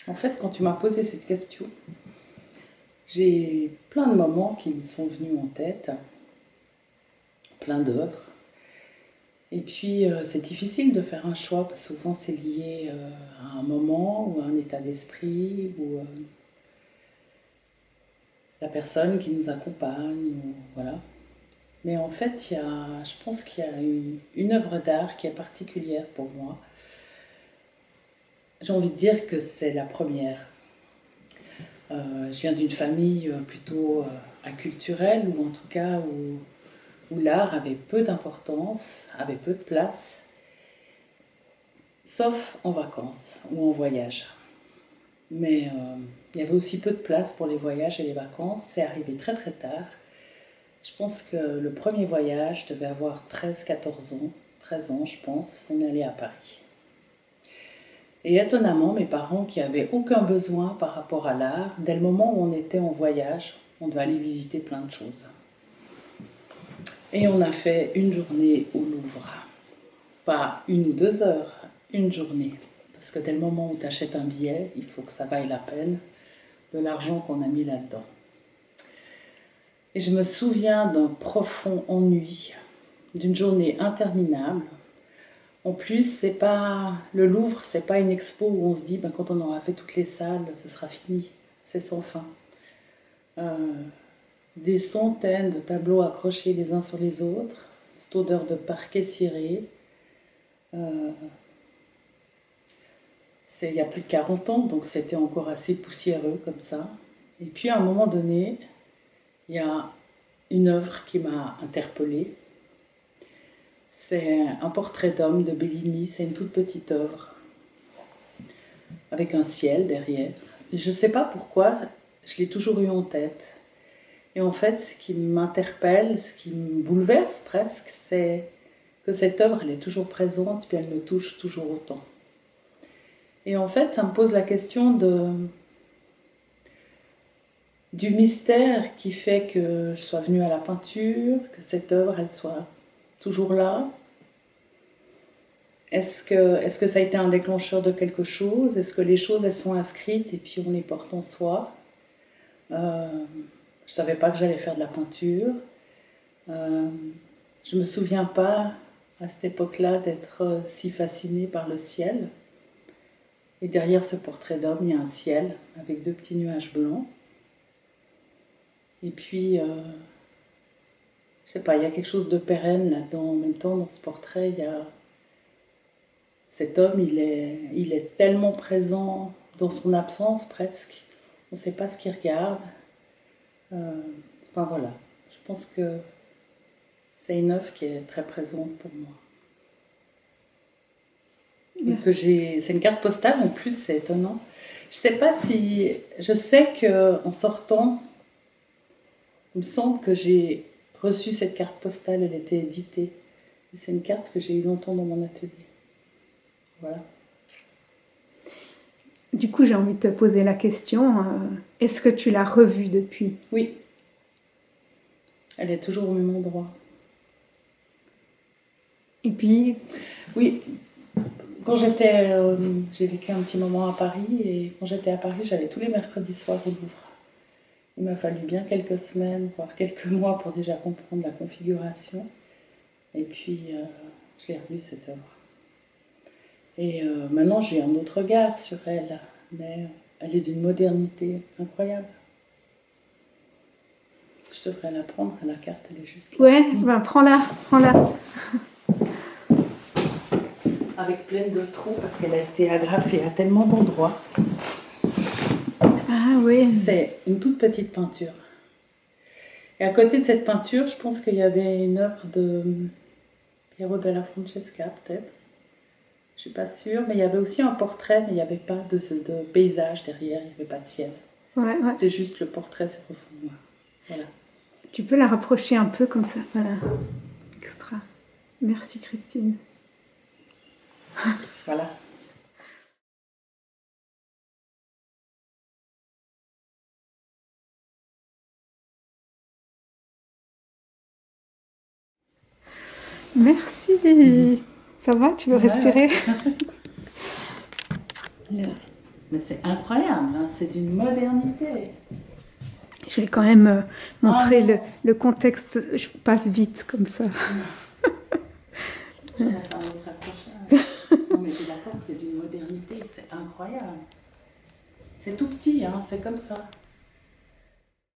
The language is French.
En fait, quand tu m'as posé cette question, j'ai plein de moments qui me sont venus en tête, plein d'œuvres. Et puis, c'est difficile de faire un choix, parce que souvent c'est lié à un moment ou à un état d'esprit ou la personne qui nous accompagne, ou, voilà. Mais en fait, je pense qu'il y a une œuvre d'art qui est particulière pour moi. J'ai envie de dire que c'est la première. Je viens d'une famille plutôt acculturelle, ou en tout cas où l'art avait peu d'importance, avait peu de place, sauf en vacances ou en voyage. Mais il y avait aussi peu de place pour les voyages et les vacances. C'est arrivé très très tard. Je pense que le premier voyage devait avoir 13-14 ans, 13 ans je pense, on est allé à Paris. Et étonnamment, mes parents qui n'avaient aucun besoin par rapport à l'art, dès le moment où on était en voyage, on devait aller visiter plein de choses. Et on a fait une journée au Louvre. Pas 1 ou 2 heures, une journée. Parce que dès le moment où tu achètes un billet, il faut que ça vaille la peine de l'argent qu'on a mis là-dedans. Et je me souviens d'un profond ennui, d'une journée interminable. En plus, le Louvre, c'est pas une expo où on se dit quand on aura fait toutes les salles, ce sera fini, c'est sans fin. Des centaines de tableaux accrochés les uns sur les autres, cette odeur de parquet ciré. Il y a plus de 40 ans, donc c'était encore assez poussiéreux comme ça. Et puis à un moment donné, il y a une œuvre qui m'a interpellée. C'est un portrait d'homme de Bellini, c'est une toute petite œuvre, avec un ciel derrière. Et je ne sais pas pourquoi, je l'ai toujours eu en tête. Et en fait, ce qui m'interpelle, ce qui me bouleverse presque, c'est que cette œuvre, elle est toujours présente, puis elle me touche toujours autant. Et en fait, ça me pose la question du mystère qui fait que je sois venue à la peinture, que cette œuvre, elle soit toujours là. Est-ce que ça a été un déclencheur de quelque chose? Est-ce que les choses, elles sont inscrites et puis on les porte en soi? Je ne savais pas que j'allais faire de la peinture. Je ne me souviens pas, à cette époque-là, d'être si fascinée par le ciel. Et derrière ce portrait d'homme, il y a un ciel avec 2 petits nuages blancs. Et puis, je ne sais pas, il y a quelque chose de pérenne là-dedans. En même temps, dans ce portrait, il y a... Cet homme, il est tellement présent dans son absence presque. On ne sait pas ce qu'il regarde. Enfin voilà, je pense que c'est une œuvre qui est très présente pour moi. C'est une carte postale en plus, c'est étonnant. Je sais pas si... Je sais qu'en sortant, il me semble que j'ai reçu cette carte postale, elle était éditée. C'est une carte que j'ai eue longtemps dans mon atelier. Voilà. Du coup, j'ai envie de te poser la question, est-ce que tu l'as revue depuis? Oui. Elle est toujours au même endroit. Et puis... Oui. Quand j'ai vécu un petit moment à Paris, et quand j'étais à Paris, j'allais tous les mercredis soirs au Louvre. Il m'a fallu bien quelques semaines, voire quelques mois pour déjà comprendre la configuration. Et puis, je l'ai revue cette œuvre. Et maintenant, j'ai un autre regard sur elle, mais elle est d'une modernité incroyable. Je devrais la prendre, la carte, elle est juste là. Ouais, prends-la. Avec pleine de trous, parce qu'elle a été agrafée à tellement d'endroits. Ah oui. C'est une toute petite peinture. Et à côté de cette peinture, je pense qu'il y avait une œuvre de Piero della Francesca, peut-être. Je suis pas sûre, mais il y avait aussi un portrait, mais il n'y avait pas de paysage derrière, il n'y avait pas de ciel. Ouais. C'est juste le portrait sur le fond noir. Voilà. Tu peux la rapprocher un peu comme ça, voilà. Extra. Merci Christine. Voilà. Merci. Ça va, tu veux respirer? Ouais. Mais c'est incroyable, hein, c'est d'une modernité. Je vais quand même montrer non. le contexte. Je passe vite comme ça. Je vais attendre votre approchage. Non mais t'es d'accord que c'est d'une modernité, c'est incroyable. C'est tout petit, hein, c'est comme ça.